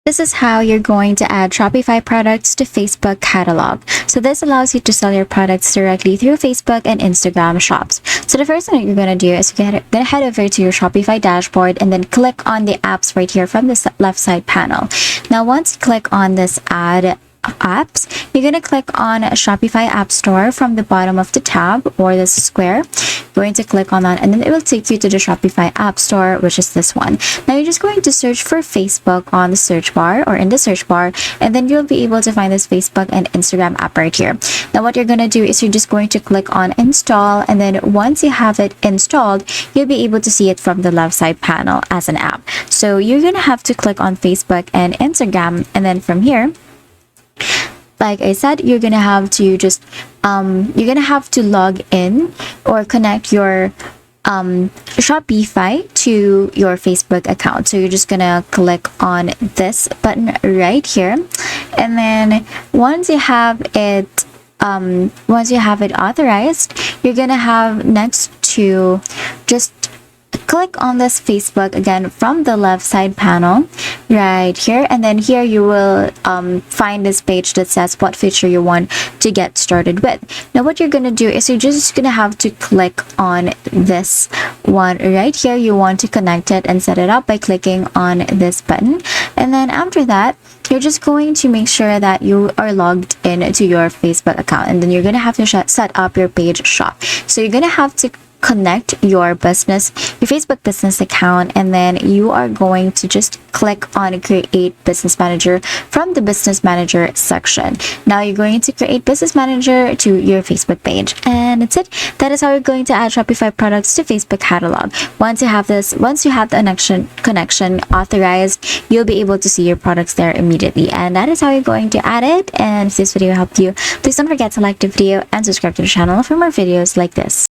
This is how you're going to add Shopify products to Facebook catalog. So this allows you to sell your products directly through Facebook and Instagram shops. So the first thing that you're going to do is you're going to head over to your Shopify dashboard and then click on the apps right here from the left side panel. Now, once you click on this add apps, you're going to click on Shopify App Store from the bottom of the tab or this square. You're going to click on that and then it will take you to the Shopify App Store, which is this one. Now you're just going to search for Facebook on the search bar or in the search bar, and then you'll be able to find this Facebook and Instagram app right here. Now what you're going to do is you're just going to click on install, and then once you have it installed, you'll be able to see it from the left side panel as an app. So you're going to have to click on Facebook and Instagram, and then from here, like I said, you're gonna have to just log in or connect your Shopify to your Facebook account. So you're just gonna click on this button right here, and then once you have it authorized, you're gonna have next to just click on this Facebook again from the left side panel right here, and then here you will find this page that says what feature you want to get started with. Now what you're gonna do is you're just gonna have to click on this one right here. You want to connect it and set it up by clicking on this button, and then after that you're just going to make sure that you are logged in to your Facebook account, and then you're gonna have to set up your page shop. So you're gonna have to connect your Facebook business account, and then you are going to just click on create business manager from the business manager section. Now you're going to create business manager to your Facebook page, and that's it. That is how you're going to add Shopify products to Facebook catalog. Once you have the connection authorized, you'll be able to see your products there immediately, and that is how you're going to add it. And if this video helped you, please don't forget to like the video and subscribe to the channel for more videos like this.